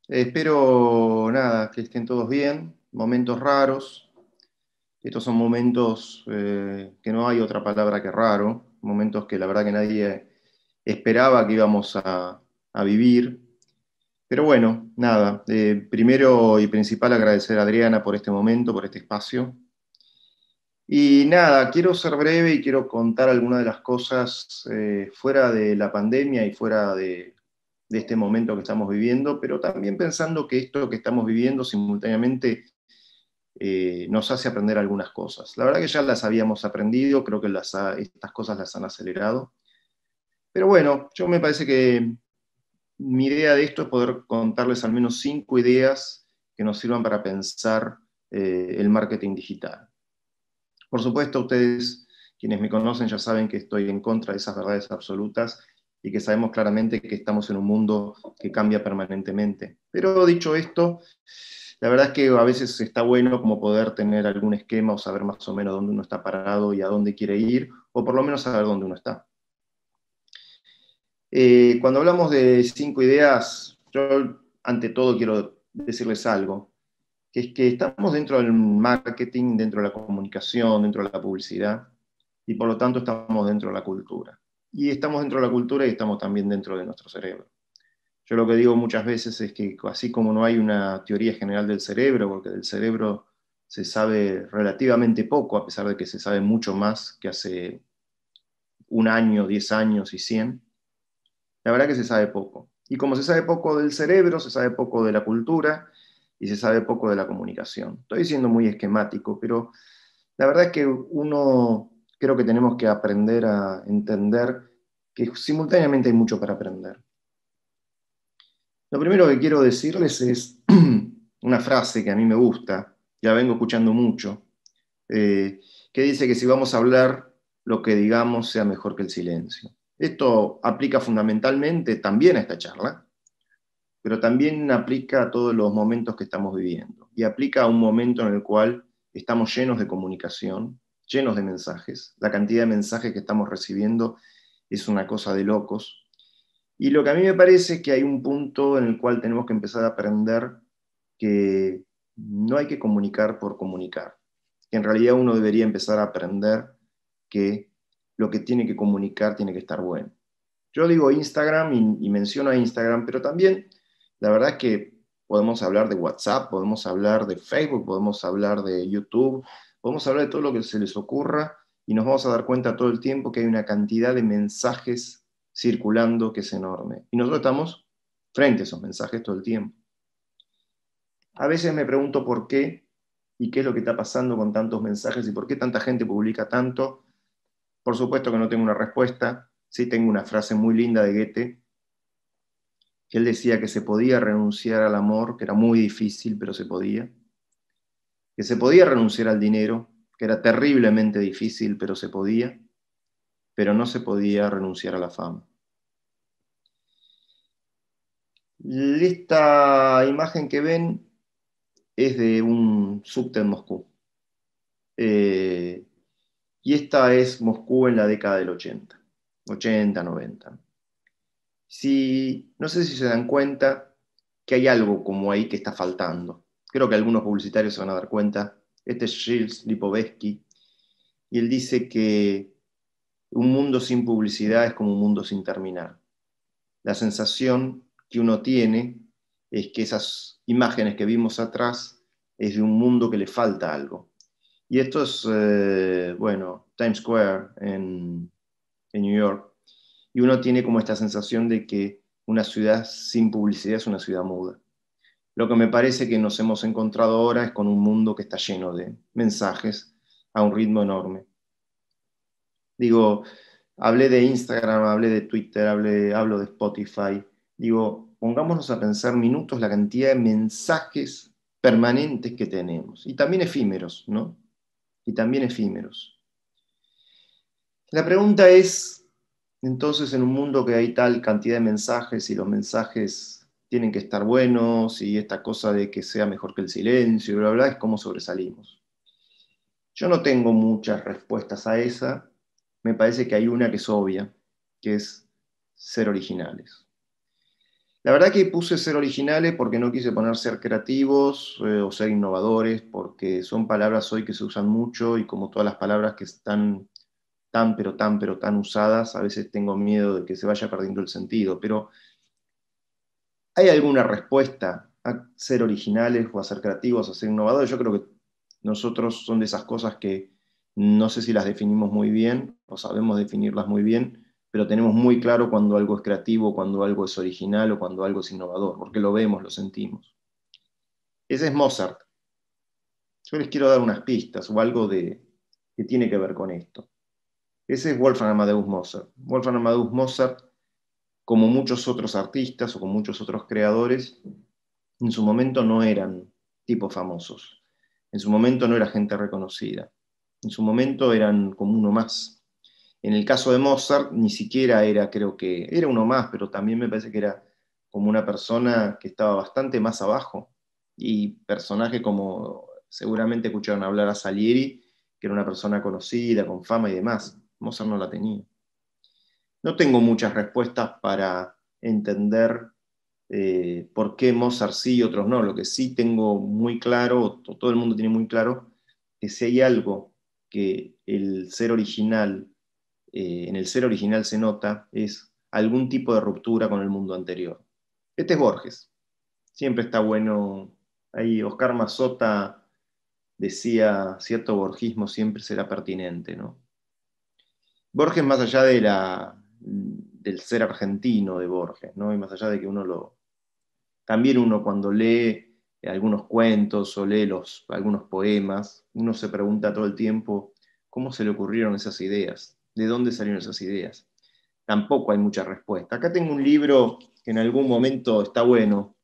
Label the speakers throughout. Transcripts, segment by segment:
Speaker 1: Espero, nada, que estén todos bien. Momentos raros. Estos son momentos que no hay otra palabra que raro. Momentos que la verdad que nadie esperaba que íbamos a vivir. Pero bueno, nada. Primero y principal agradecer a Adriana por este momento, por este espacio. Y nada, quiero ser breve y quiero contar algunas de las cosas fuera de la pandemia y fuera de este momento que estamos viviendo, pero también pensando que esto que estamos viviendo simultáneamente nos hace aprender algunas cosas. La verdad que ya las habíamos aprendido, creo que estas cosas las han acelerado. Pero bueno, yo me parece que mi idea de esto es poder contarles al menos 5 ideas que nos sirvan para pensar el marketing digital. Por supuesto, ustedes, quienes me conocen, ya saben que estoy en contra de esas verdades absolutas y que sabemos claramente que estamos en un mundo que cambia permanentemente. Pero dicho esto, la verdad es que a veces está bueno como poder tener algún esquema o saber más o menos dónde uno está parado y a dónde quiere ir, o por lo menos saber dónde uno está. Cuando hablamos de 5 ideas, yo ante todo quiero decirles algo, que es que estamos dentro del marketing, dentro de la comunicación, dentro de la publicidad, y por lo tanto estamos dentro de la cultura. Y estamos dentro de la cultura y estamos también dentro de nuestro cerebro. Yo lo que digo muchas veces es que así como no hay una teoría general del cerebro, porque del cerebro se sabe relativamente poco, a pesar de que se sabe mucho más que hace un año, 10 años y 100, la verdad que se sabe poco. Y como se sabe poco del cerebro, se sabe poco de la cultura y se sabe poco de la comunicación. Estoy siendo muy esquemático, pero la verdad es que uno creo que tenemos que aprender a entender que simultáneamente hay mucho para aprender. Lo primero que quiero decirles es una frase que a mí me gusta, ya vengo escuchando mucho, eh, que dice que si vamos a hablar, lo que digamos sea mejor que el silencio. Esto aplica fundamentalmente también a esta charla, pero también aplica a todos los momentos que estamos viviendo. Y aplica a un momento en el cual estamos llenos de comunicación, llenos de mensajes. La cantidad de mensajes que estamos recibiendo es una cosa de locos. Y lo que a mí me parece es que hay un punto en el cual tenemos que empezar a aprender que no hay que comunicar por comunicar, que en realidad uno debería empezar a aprender que lo que tiene que comunicar tiene que estar bueno. Yo digo Instagram y menciono a Instagram, pero también la verdad es que podemos hablar de WhatsApp, podemos hablar de Facebook, podemos hablar de YouTube, podemos hablar de todo lo que se les ocurra y nos vamos a dar cuenta todo el tiempo que hay una cantidad de mensajes circulando que es enorme. Y nosotros estamos frente a esos mensajes todo el tiempo. A veces me pregunto por qué y qué es lo que está pasando con tantos mensajes y por qué tanta gente publica tanto. Por supuesto que no tengo una respuesta, sí tengo una frase muy linda de Goethe, que él decía que se podía renunciar al amor, que era muy difícil, pero se podía, que se podía renunciar al dinero, que era terriblemente difícil, pero se podía, pero no se podía renunciar a la fama. Esta imagen que ven es de un subte en Moscú. Eh, y esta es Moscú en la década del 80, 80, 90. Si, no sé si se dan cuenta que hay algo como ahí que está faltando. Creo que algunos publicitarios se van a dar cuenta. Este es Gilles Lipovetsky, y él dice que un mundo sin publicidad es como un mundo sin terminar. La sensación que uno tiene es que esas imágenes que vimos atrás es de un mundo que le falta algo. Y esto es, bueno, Times Square en New York. Y uno tiene como esta sensación de que una ciudad sin publicidad es una ciudad muda. Lo que me parece que nos hemos encontrado ahora es con un mundo que está lleno de mensajes a un ritmo enorme. Digo, hablé de Instagram, hablé de Twitter, hablo de Spotify. Digo, pongámonos a pensar minutos la cantidad de mensajes permanentes que tenemos. Y también efímeros, ¿no? Y también efímeros. La pregunta es, entonces, en un mundo que hay tal cantidad de mensajes y los mensajes tienen que estar buenos y esta cosa de que sea mejor que el silencio, bla, bla, es cómo sobresalimos. Yo no tengo muchas respuestas a esa. Me parece que hay una que es obvia, que es ser originales. La verdad que puse ser originales porque no quise poner ser creativos o ser innovadores, porque son palabras hoy que se usan mucho y como todas las palabras que están pero tan usadas, a veces tengo miedo de que se vaya perdiendo el sentido. Pero ¿hay alguna respuesta a ser originales o a ser creativos, a ser innovadores? Yo creo que nosotros son de esas cosas que no sé si las definimos muy bien o sabemos definirlas muy bien, pero tenemos muy claro cuando algo es creativo, cuando algo es original o cuando algo es innovador, porque lo vemos, lo sentimos. Ese es Mozart. Yo les quiero dar unas pistas o algo que tiene que ver con esto. Ese es Wolfgang Amadeus Mozart. Wolfgang Amadeus Mozart, como muchos otros artistas o como muchos otros creadores, en su momento no eran tipos famosos. En su momento no era gente reconocida. En su momento eran como uno más. En el caso de Mozart, ni siquiera era, creo que, era uno más, pero también me parece que era como una persona que estaba bastante más abajo. Y personajes como, seguramente escucharon hablar a Salieri, que era una persona conocida, con fama y demás. Mozart no la tenía. No tengo muchas respuestas para entender por qué Mozart sí y otros no. Lo que sí tengo muy claro, o todo el mundo tiene muy claro, que si hay algo que en el ser original se nota, es algún tipo de ruptura con el mundo anterior. Este es Borges. Siempre está bueno. Ahí Oscar Mazota decía, cierto borgismo siempre será pertinente, ¿no? Borges, más allá del ser argentino de Borges, ¿no? Y más allá de que también uno cuando lee algunos cuentos o lee algunos poemas, uno se pregunta todo el tiempo cómo se le ocurrieron esas ideas, de dónde salieron esas ideas. Tampoco hay mucha respuesta. Acá tengo un libro que en algún momento está bueno,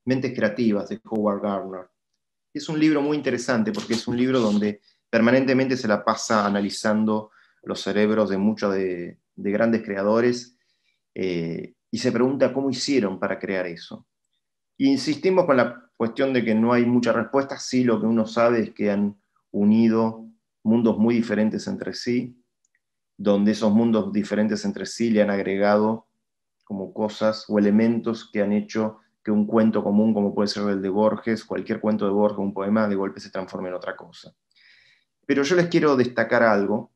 Speaker 1: Mentes Creativas, de Howard Gardner. Es un libro muy interesante porque es un libro donde permanentemente se la pasa analizando los cerebros de muchos de grandes creadores y se pregunta cómo hicieron para crear eso. Y insistimos con la cuestión de que no hay muchas respuestas, sí lo que uno sabe es que han unido mundos muy diferentes entre sí, donde esos mundos diferentes entre sí le han agregado como cosas o elementos que han hecho que un cuento común, como puede ser el de Borges, cualquier cuento de Borges, un poema, de golpe se transforme en otra cosa. Pero yo les quiero destacar algo,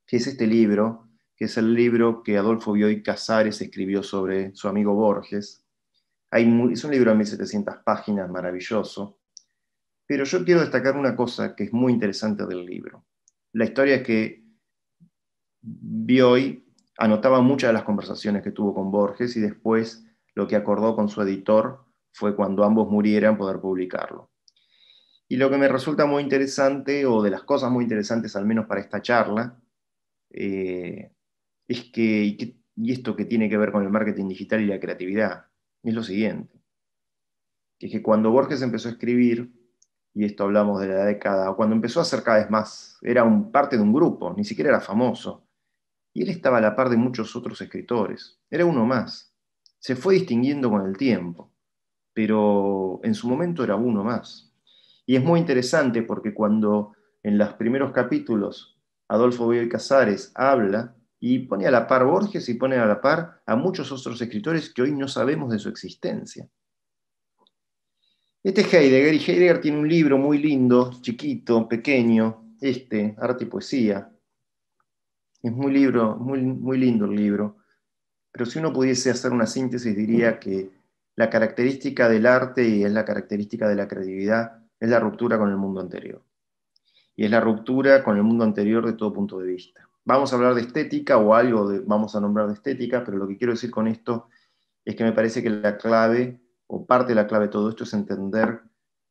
Speaker 1: que es este libro, que es el libro que Adolfo Bioy Casares escribió sobre su amigo Borges. Es un libro de 1700 páginas, maravilloso, pero yo quiero destacar una cosa que es muy interesante del libro. La historia es que Bioy anotaba muchas de las conversaciones que tuvo con Borges y después lo que acordó con su editor fue cuando ambos murieran poder publicarlo. Y lo que me resulta muy interesante, o de las cosas muy interesantes al menos para esta charla, eh, es y esto que tiene que ver con el marketing digital y la creatividad, es lo siguiente, que es que cuando Borges empezó a escribir, y esto hablamos de la década, o cuando empezó a ser cada vez más, era parte de un grupo, ni siquiera era famoso, y él estaba a la par de muchos otros escritores, era uno más. Se fue distinguiendo con el tiempo, pero en su momento era uno más. Y es muy interesante porque cuando en los primeros capítulos Adolfo Bioy Casares habla y pone a la par Borges y pone a la par a muchos otros escritores que hoy no sabemos de su existencia. Este es Heidegger, y Heidegger tiene un libro muy lindo, chiquito, pequeño, Arte y Poesía. Es muy lindo el libro, pero si uno pudiese hacer una síntesis diría que la característica del arte y es la característica de la creatividad es la ruptura con el mundo anterior. Y es la ruptura con el mundo anterior de todo punto de vista. Vamos a hablar de estética o vamos a nombrar de estética, pero lo que quiero decir con esto es que me parece que la clave, o parte de la clave de todo esto, es entender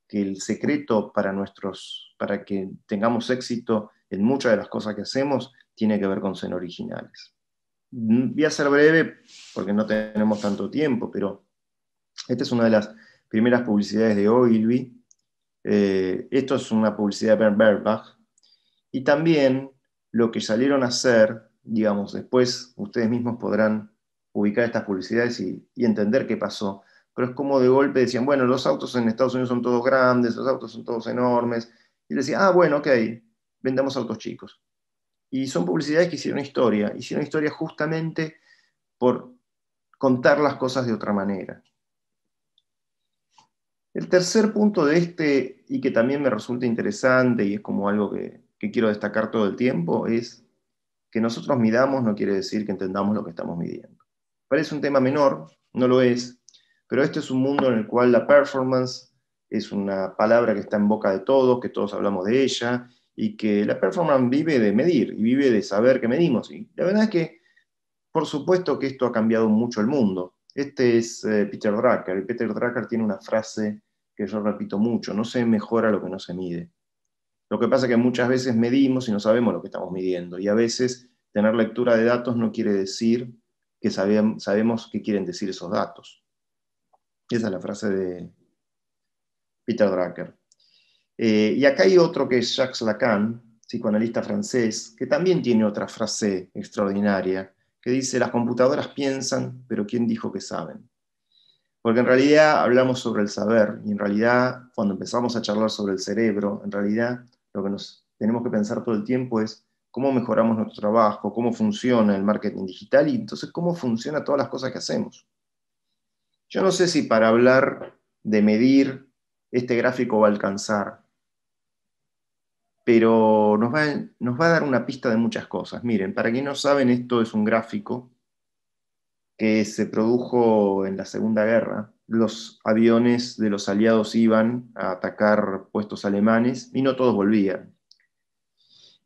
Speaker 1: que el secreto para que tengamos éxito en muchas de las cosas que hacemos tiene que ver con ser originales. Voy a ser breve porque no tenemos tanto tiempo, pero esta es una de las primeras publicidades de Ogilvy. Esto es una publicidad de Bernd Berbach. Y también lo que salieron a hacer, digamos, después ustedes mismos podrán ubicar estas publicidades y entender qué pasó. Pero es como de golpe decían, bueno, los autos en Estados Unidos son todos grandes, los autos son todos enormes. Y decían, ah, bueno, ok, vendamos autos chicos. Y son publicidades que hicieron historia justamente por contar las cosas de otra manera. El tercer punto de este, y que también me resulta interesante, y es como algo que quiero destacar todo el tiempo, es que nosotros midamos no quiere decir que entendamos lo que estamos midiendo. Parece un tema menor, no lo es, pero este es un mundo en el cual la performance es una palabra que está en boca de todos, que todos hablamos de ella, y que la performance vive de medir, y vive de saber que medimos. Y la verdad es que, por supuesto que esto ha cambiado mucho el mundo. Este es Peter Drucker, y Peter Drucker tiene una frase que yo repito mucho: no se mejora lo que no se mide. Lo que pasa es que muchas veces medimos y no sabemos lo que estamos midiendo, y a veces tener lectura de datos no quiere decir que sabemos qué quieren decir esos datos. Esa es la frase de Peter Drucker. Y acá hay otro que es Jacques Lacan, psicoanalista francés, que también tiene otra frase extraordinaria, que dice: las computadoras piensan, pero ¿quién dijo que saben? Porque en realidad hablamos sobre el saber, y en realidad cuando empezamos a charlar sobre el cerebro, en realidad lo que nos tenemos que pensar todo el tiempo es cómo mejoramos nuestro trabajo, cómo funciona el marketing digital, y entonces cómo funcionan todas las cosas que hacemos. Yo no sé si para hablar de medir este gráfico va a alcanzar, pero nos va a dar una pista de muchas cosas. Miren, para quienes no saben, esto es un gráfico que se produjo en la Segunda Guerra. Los aviones de los aliados iban a atacar puestos alemanes y no todos volvían.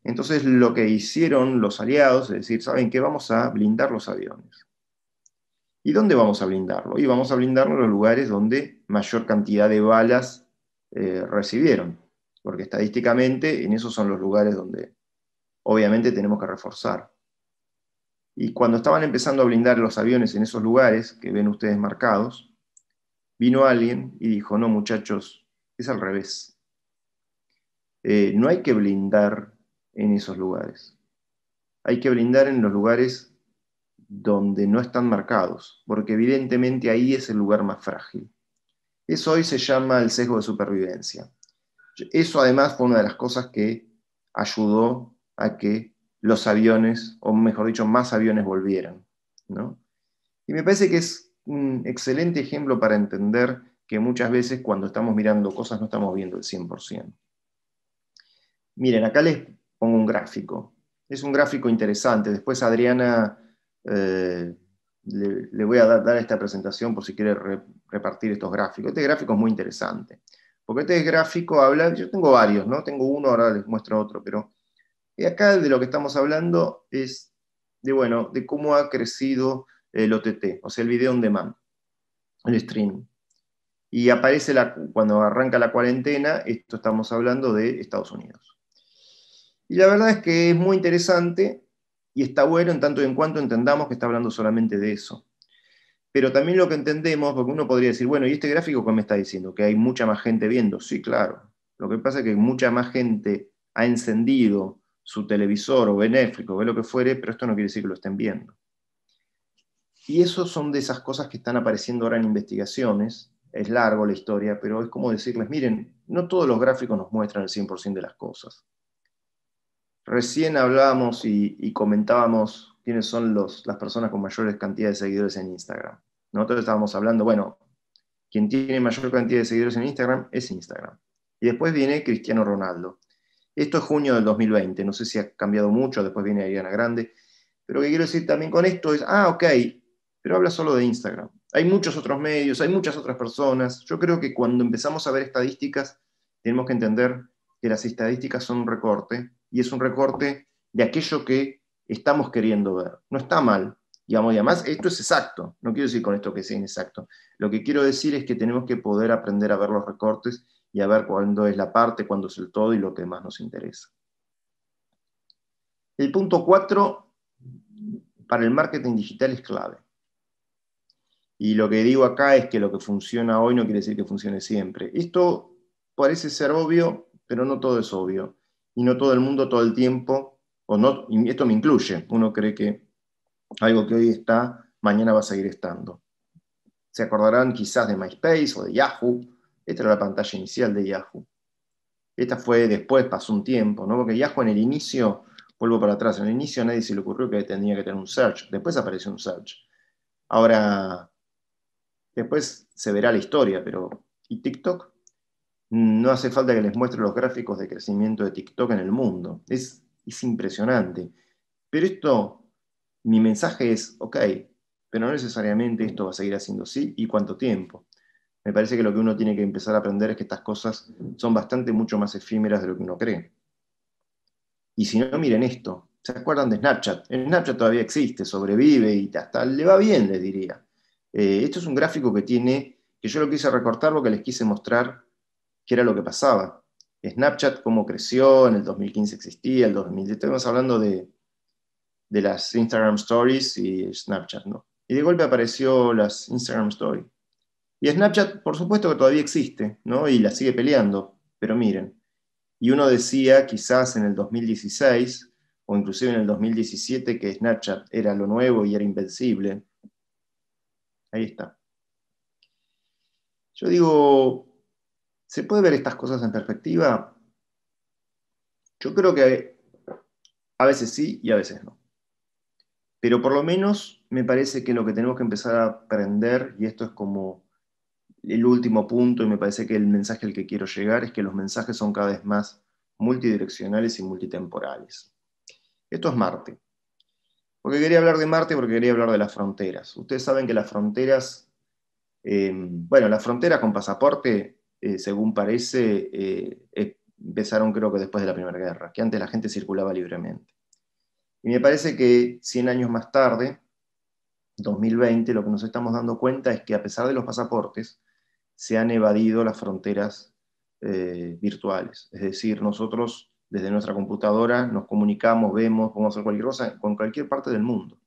Speaker 1: Entonces lo que hicieron los aliados es decir: ¿saben qué? Vamos a blindar los aviones. ¿Y dónde vamos a blindarlo? Y vamos a blindarlo en los lugares donde mayor cantidad de balas recibieron, porque estadísticamente en esos son los lugares donde obviamente tenemos que reforzar. Y cuando estaban empezando a blindar los aviones en esos lugares que ven ustedes marcados, vino alguien y dijo: no, muchachos, es al revés. No hay que blindar en esos lugares. Hay que blindar en los lugares donde no están marcados, porque evidentemente ahí es el lugar más frágil. Eso hoy se llama el sesgo de supervivencia. Eso además fue una de las cosas que ayudó a que los aviones, o mejor dicho, más aviones volvieran, ¿no? Y me parece que es un excelente ejemplo para entender que muchas veces cuando estamos mirando cosas no estamos viendo el 100%. Miren, acá les pongo un gráfico. Es un gráfico interesante. Después Adriana le voy a dar esta presentación por si quiere repartir estos gráficos. Este gráfico es muy interesante, porque este gráfico habla, yo tengo varios, ¿no? Tengo uno, ahora les muestro otro, pero acá de lo que estamos hablando es de, bueno, de cómo ha crecido el OTT, o sea, el video on demand, el streaming. Y aparece cuando arranca la cuarentena, esto estamos hablando de Estados Unidos. Y la verdad es que es muy interesante y está bueno en tanto y en cuanto entendamos que está hablando solamente de eso. Pero también lo que entendemos, porque uno podría decir: bueno, ¿y este gráfico qué me está diciendo? ¿Que hay mucha más gente viendo? Sí, claro. Lo que pasa es que mucha más gente ha encendido su televisor o ve Netflix o ve lo que fuere, pero esto no quiere decir que lo estén viendo. Y eso son de esas cosas que están apareciendo ahora en investigaciones. Es largo la historia, pero es como decirles: miren, no todos los gráficos nos muestran el 100% de las cosas. Recién hablábamos y comentábamos quiénes son las personas con mayores cantidades de seguidores en Instagram. Nosotros estábamos hablando, bueno, quien tiene mayor cantidad de seguidores en Instagram es Instagram. Y después viene Cristiano Ronaldo. Esto es junio del 2020, no sé si ha cambiado mucho, después viene Ariana Grande. Pero lo que quiero decir también con esto es: ok, pero habla solo de Instagram. Hay muchos otros medios, hay muchas otras personas. Yo creo que cuando empezamos a ver estadísticas, tenemos que entender que las estadísticas son un recorte, y es un recorte de aquello que estamos queriendo ver. No está mal, digamos, y además esto es exacto. No quiero decir con esto que sea inexacto. Lo que quiero decir es que tenemos que poder aprender a ver los recortes y a ver cuándo es la parte, cuándo es el todo y lo que más nos interesa. El punto 4 para el marketing digital es clave. Y lo que digo acá es que lo que funciona hoy no quiere decir que funcione siempre. Esto parece ser obvio, pero no todo es obvio. Y no todo el mundo todo el tiempo, o no, y esto me incluye, uno cree que algo que hoy está, mañana va a seguir estando. Se acordarán quizás de MySpace o de Yahoo. Esta era la pantalla inicial de Yahoo. Esta fue después, pasó un tiempo, ¿no? Porque Yahoo en el inicio, vuelvo para atrás, en el inicio a nadie se le ocurrió que tenía que tener un search. Después apareció un search. Ahora, después se verá la historia, pero ¿y TikTok? No hace falta que les muestre los gráficos de crecimiento de TikTok en el mundo. Es impresionante. Pero esto, mi mensaje es, ok, pero no necesariamente esto va a seguir haciendo así y cuánto tiempo. Me parece que lo que uno tiene que empezar a aprender es que estas cosas son bastante mucho más efímeras de lo que uno cree. Y si no, miren esto. ¿Se acuerdan de Snapchat? Snapchat todavía existe, sobrevive y hasta le va bien, les diría. Esto es un gráfico que tiene, que yo lo quise recortar porque les quise mostrar qué era lo que pasaba. Snapchat, cómo creció, en el 2015 existía, el 2010, estamos hablando de las Instagram Stories y Snapchat, ¿no? Y de golpe apareció las Instagram Stories. Y Snapchat, por supuesto que todavía existe, ¿no? Y la sigue peleando, pero miren. Y uno decía, quizás en el 2016, o inclusive en el 2017, que Snapchat era lo nuevo y era invencible. Ahí está. Yo digo, ¿se puede ver estas cosas en perspectiva? Yo creo que a veces sí y a veces no. Pero por lo menos me parece que lo que tenemos que empezar a aprender, y esto es como el último punto, y me parece que el mensaje al que quiero llegar, es que los mensajes son cada vez más multidireccionales y multitemporales. Esto es Marte. Porque quería hablar de Marte, porque quería hablar de las fronteras. Ustedes saben que las fronteras, bueno, las fronteras con pasaporte, según parece, empezaron creo que después de la Primera Guerra, que antes la gente circulaba libremente. Y me parece que 100 años más tarde, 2020, lo que nos estamos dando cuenta es que a pesar de los pasaportes, se han evadido las fronteras virtuales. Es decir, nosotros desde nuestra computadora nos comunicamos, vemos, podemos hacer cualquier cosa con cualquier parte del mundo.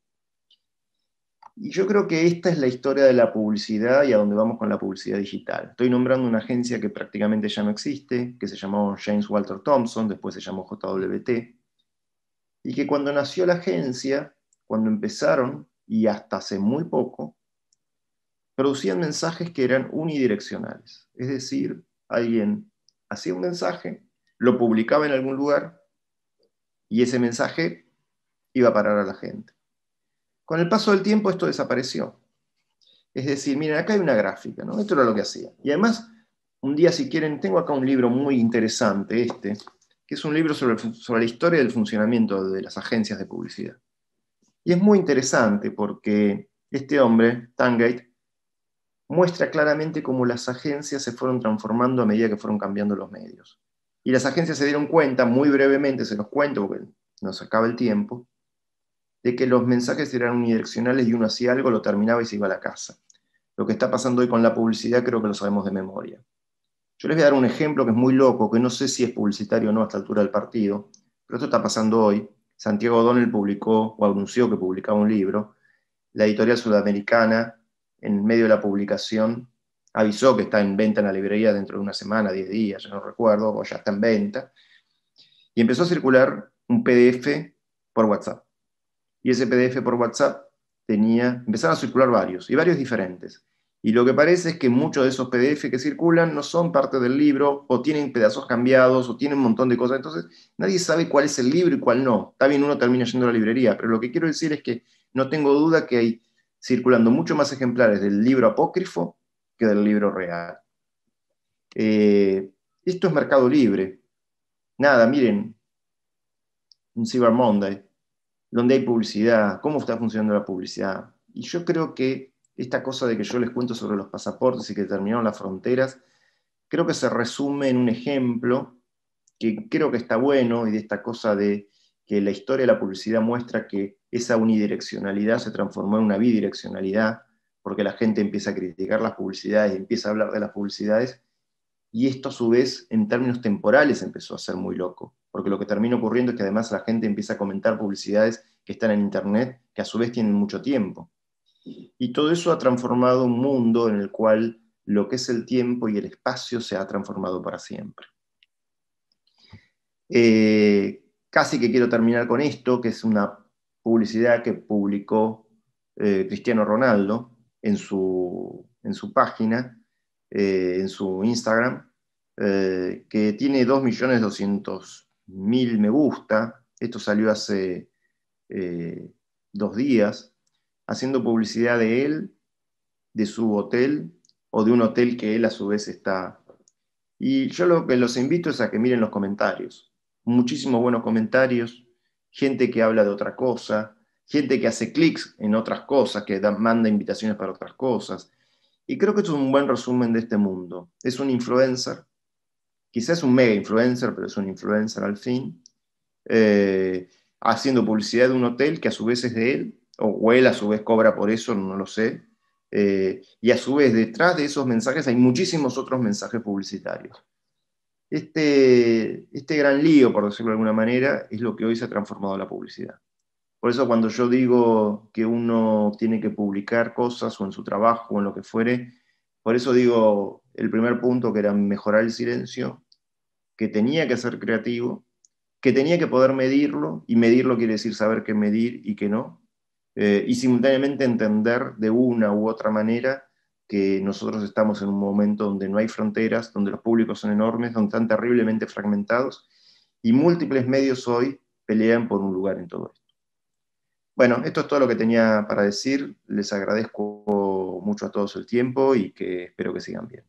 Speaker 1: Y yo creo que esta es la historia de la publicidad y a dónde vamos con la publicidad digital. Estoy nombrando una agencia que prácticamente ya no existe, que se llamó James Walter Thompson, después se llamó JWT, y que cuando nació la agencia, cuando empezaron, y hasta hace muy poco, producían mensajes que eran unidireccionales. Es decir, alguien hacía un mensaje, lo publicaba en algún lugar, y ese mensaje iba a parar a la gente. Con el paso del tiempo esto desapareció. Es decir, miren, acá hay una gráfica, ¿no? Esto era lo que hacía. Y además, un día, si quieren, tengo acá un libro muy interesante, que es un libro sobre la historia del funcionamiento de las agencias de publicidad. Y es muy interesante porque este hombre, Tangate, muestra claramente cómo las agencias se fueron transformando a medida que fueron cambiando los medios. Y las agencias se dieron cuenta, muy brevemente se los cuento porque nos acaba el tiempo, de que los mensajes eran unidireccionales y uno hacía algo, lo terminaba y se iba a la casa. Lo que está pasando hoy con la publicidad creo que lo sabemos de memoria. Yo les voy a dar un ejemplo que es muy loco, que no sé si es publicitario o no a esta altura del partido, pero esto está pasando hoy. Santiago O'Donnell publicó o anunció que publicaba un libro. La editorial sudamericana, en medio de la publicación, avisó que está en venta en la librería dentro de una semana, 10 días, ya no recuerdo, o ya está en venta. Y empezó a circular un PDF por WhatsApp. Y ese PDF por WhatsApp empezaron a circular varios, y varios diferentes. Y lo que parece es que muchos de esos PDF que circulan no son parte del libro, o tienen pedazos cambiados, o tienen un montón de cosas. Entonces, nadie sabe cuál es el libro y cuál no. Está bien, uno termina yendo a la librería, pero lo que quiero decir es que no tengo duda que hay circulando mucho más ejemplares del libro apócrifo que del libro real. Esto es Mercado Libre. Nada, miren, un Cyber Monday, donde hay publicidad, cómo está funcionando la publicidad. Y yo creo que esta cosa de que yo les cuento sobre los pasaportes y que terminaron las fronteras, creo que se resume en un ejemplo que creo que está bueno y de esta cosa de que la historia de la publicidad muestra que esa unidireccionalidad se transformó en una bidireccionalidad, porque la gente empieza a criticar las publicidades y empieza a hablar de las publicidades, y esto a su vez en términos temporales empezó a ser muy loco, porque lo que termina ocurriendo es que además la gente empieza a comentar publicidades que están en Internet, que a su vez tienen mucho tiempo. Y todo eso ha transformado un mundo en el cual lo que es el tiempo y el espacio se ha transformado para siempre. Casi que quiero terminar con esto, que es una publicidad que publicó Cristiano Ronaldo en su página, en su Instagram, que tiene 2.200.000 me gusta. Esto salió hace 2 días. haciendo publicidad de él, de su hotel, o de un hotel que él a su vez está. Y yo lo que los invito es a que miren los comentarios. Muchísimos buenos comentarios, gente que habla de otra cosa, gente que hace clics en otras cosas, que manda invitaciones para otras cosas. Y creo que esto es un buen resumen de este mundo. Es un influencer, quizás un mega influencer, pero es un influencer al fin, eh, haciendo publicidad de un hotel que a su vez es de él, o él a su vez cobra por eso, no lo sé. Y a su vez detrás de esos mensajes hay muchísimos otros mensajes publicitarios. Este gran lío, por decirlo de alguna manera, es lo que hoy se ha transformado en la publicidad. Por eso cuando yo digo que uno tiene que publicar cosas o en su trabajo o en lo que fuere, por eso digo el primer punto que era mejorar el silencio, que tenía que ser creativo, que tenía que poder medirlo, y medirlo quiere decir saber qué medir y qué no, y simultáneamente entender de una u otra manera que nosotros estamos en un momento donde no hay fronteras, donde los públicos son enormes, donde están terriblemente fragmentados, y múltiples medios hoy pelean por un lugar en todo esto. Bueno, esto es todo lo que tenía para decir. Les agradezco mucho a todos el tiempo y que espero que sigan bien.